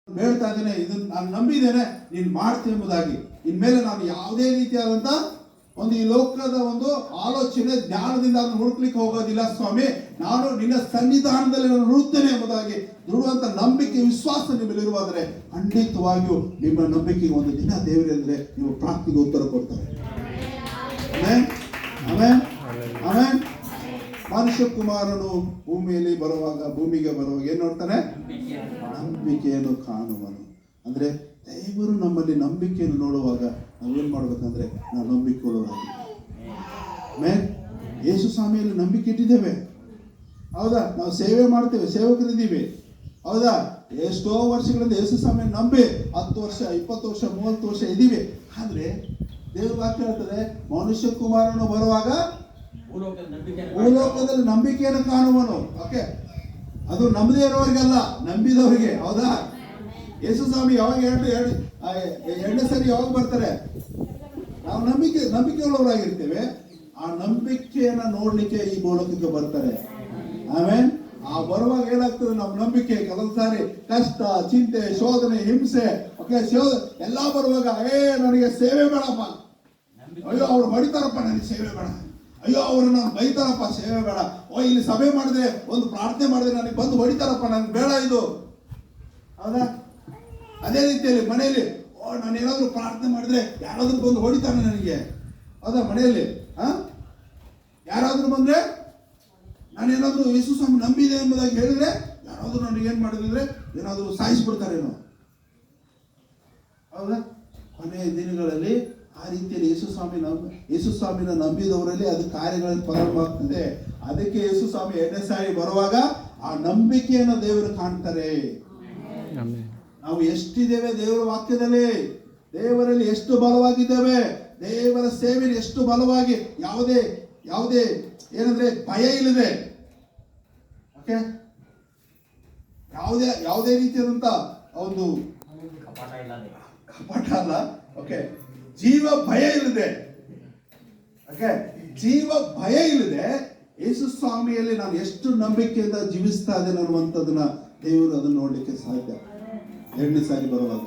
ಹೇಳ್ತಾ ಇದ್ದೇನೆ, ಇದನ್ನು ನಾನು ನಂಬಿದ್ದೇನೆ, ನೀನು ಮಾಡ್ತೀನಿ ಎಂಬುದಾಗಿ. ಇನ್ಮೇಲೆ ನಾನು ಯಾವುದೇ ರೀತಿಯಾದಂತ ಒಂದು ಈ ಲೋಕದ ಒಂದು ಆಲೋಚನೆ ಜ್ಞಾನದಿಂದ ಅದನ್ನು ಹುಡುಕ್ಲಿಕ್ಕೆ ಹೋಗೋದಿಲ್ಲ ಸ್ವಾಮಿ, ನಾನು ನಿನ್ನ ಸನ್ನಿಧಾನದಲ್ಲಿ ನಾನು ಹುಡುಕ್ತೇನೆ ಎಂಬುದಾಗಿ ದೃಢವಂತ ನಂಬಿಕೆ ವಿಶ್ವಾಸ ನಿಮ್ಮಲ್ಲಿರುವಾದರೆ ಖಂಡಿತವಾಗಿಯೂ ನಿಮ್ಮ ನಂಬಿಕೆಗೆ ಒಂದು ದಿನ ದೇವರೆಂದ್ರೆ ನೀವು ಪ್ರಾರ್ಥನೆಗೆ ಉತ್ತರ ಕೊಡ್ತಾರೆ. Amen amen amen. ಮನುಷ್ಯ ಕುಮಾರನು ಭೂಮಿಗೆ ಬರುವಾಗ ಏನ್ ನೋಡ್ತಾನೆ? ನಂಬಿಕೆಯನ್ನು ಕಾಣುವನು. ಅಂದ್ರೆ ದೇವರು ನಮ್ಮಲ್ಲಿ ನಂಬಿಕೆಯನ್ನು ನೋಡುವಾಗ ನಾವೇನ್ ಮಾಡ್ಬೇಕಂದ್ರೆ ನಾವು ನಂಬಿಕೆ ಉಳ್ಳವರಾಗಿ ಯೇಸು ಸ್ವಾಮಿಯಲ್ಲಿ ನಂಬಿಕೆ ಇಟ್ಟಿದ್ದೇವೆ. ಹೌದಾ? ನಾವು ಸೇವೆ ಮಾಡ್ತೇವೆ, ಸೇವಕರಿದ್ದೀವಿ. ಹೌದಾ? ಎಷ್ಟೋ ವರ್ಷಗಳಿಂದ ಯೇಸು ಸ್ವಾಮಿ ನಂಬಿ 10 ವರ್ಷ 20 ವರ್ಷ 30 ವರ್ಷ ಇದ್ದೀವಿ. ಆದ್ರೆ ದೇವ್ರ ವಾಕ್ಯ ಹೇಳ್ತದೆ, ಮನುಷ್ಯ ಕುಮಾರನು ಬರುವಾಗ ಭೂಲೋಕದಲ್ಲಿ ನಂಬಿಕೆಯನ್ನು ಕಾಣುವನು. ಓಕೆ, ಅದು ನಂಬದೇ ಇರೋರಿಗಲ್ಲ, ನಂಬಿದವರಿಗೆ. ಹೌದಾ? ಯೇಸು ಸ್ವಾಮಿ ಯಾವಾಗ ಎರಡನೇ ಸರಿ ಯಾವಾಗ ಬರ್ತಾರೆ? ನಾವು ನಂಬಿಕೆ ಉಳ್ಳವರಾಗಿರ್ತೇವೆ. ಆ ನಂಬಿಕೆಯನ್ನ ನೋಡ್ಲಿಕ್ಕೆ ಈ ಭೂಲೋಕಕ್ಕೆ ಬರ್ತಾರೆ. ಆಮೇಲೆ ಆ ಬರುವಾಗ ಏನಾಗ್ತದೆ? ನಮ್ಮ ನಂಬಿಕೆ ಕೆಲವು ಸಾರಿ ಕಷ್ಟ, ಚಿಂತೆ, ಶೋಧನೆ, ಹಿಂಸೆ, ಓಕೆ, ಎಲ್ಲ ಬರುವಾಗ ನನಗೆ ಸೇವೆ ಬೇಡಪ್ಪ, ಅಯ್ಯೋ ಅವ್ರು ಹೊಡಿತಾರಪ್ಪ, ನನಗೆ ಸೇವೆ ಬೇಡ, ಅಯ್ಯೋ ಅವ್ರನ್ನ ಬೈತಾರಪ್ಪ, ಸೇವೆ ಬೇಡ, ಇಲ್ಲಿ ಸಭೆ ಮಾಡಿದ್ರೆ ಒಂದು ಪ್ರಾರ್ಥನೆ ಮಾಡಿದ್ರೆ ನನಗೆ ಬಂದು ಹೊಡಿತಾರಪ್ಪ, ನನ್ಗೆ ಬೇಡ ಇದು. ಹೌದಾ? ಅದೇ ರೀತಿಯಲ್ಲಿ ಮನೆಯಲ್ಲಿ ನಾನು ಏನಾದ್ರು ಪ್ರಾರ್ಥನೆ ಮಾಡಿದ್ರೆ ಯಾರಾದ್ರೂ ಬಂದು ಹೊಡಿತಾನೆ ನನಗೆ. ಹೌದಾ? ಮನೆಯಲ್ಲಿ ಯಾರಾದ್ರೂ ಬಂದ್ರೆ ನಾನೇನಾದ್ರೂ ಯೇಸು ಸ್ವಾಮಿ ನಂಬಿದೆ ಎಂಬುದಾಗಿ ಹೇಳಿದ್ರೆ ಯಾರಾದ್ರೂ ನನಗೆ ಏನ್ ಮಾಡಿದ್ರೆ ಏನಾದ್ರು ಸಾಯಿಸ್ಬಿಡ್ತಾರೇನೋ. ಹೌದಾ? ಕೊನೆಯ ದಿನಗಳಲ್ಲಿ ಆ ರೀತಿಯಲ್ಲಿ ಯೇಸು ಸ್ವಾಮಿನ ನಂಬಿದವರಲ್ಲಿ ಅದು ಕಾರ್ಯಗಳಲ್ಲಿ ಪ್ರಾರಂಭ ಆಗ್ತದೆ. ಅದಕ್ಕೆ ಯೇಸು ಸ್ವಾಮಿ 2ನೇ ಸಾರಿ ಬರುವಾಗ ಆ ನಂಬಿಕೆಯನ್ನು ದೇವರು ಕಾಣ್ತಾರೆ. ನಾವು ಎಷ್ಟಿದ್ದೇವೆ ದೇವರ ವಾಕ್ಯದಲ್ಲಿ, ದೇವರಲ್ಲಿ ಎಷ್ಟು ಬಲವಾಗಿದ್ದೇವೆ, ದೇವರ ಸೇವೆಯಲ್ಲಿ ಎಷ್ಟು ಬಲವಾಗಿ, ಯಾವುದೇ ಏನಂದ್ರೆ ಭಯ ಇಲ್ಲದೆ, ಓಕೆ, ಯಾವುದೇ ರೀತಿಯಾದಂತ ಒಂದು ಕಪಟ ಅಲ್ಲ, ಓಕೆ, ಜೀವ ಭಯ ಇಲ್ಲದೆ, ಓಕೆ, ಜೀವ ಭಯ ಇಲ್ಲದೆ ಯೇಸು ಸ್ವಾಮಿಯಲ್ಲಿ ನಾನು ಎಷ್ಟು ನಂಬಿಕೆಯಿಂದ ಜೀವಿಸ್ತಾ ಇದ್ದೇನೆ ಅನ್ನುವಂಥದ್ದನ್ನ ದೇವರು ಅದನ್ನು ನೋಡ್ಲಿಕ್ಕೆ ಸಾಧ್ಯ 2ನೇ ಸಾರಿ ಬರುವಾಗ.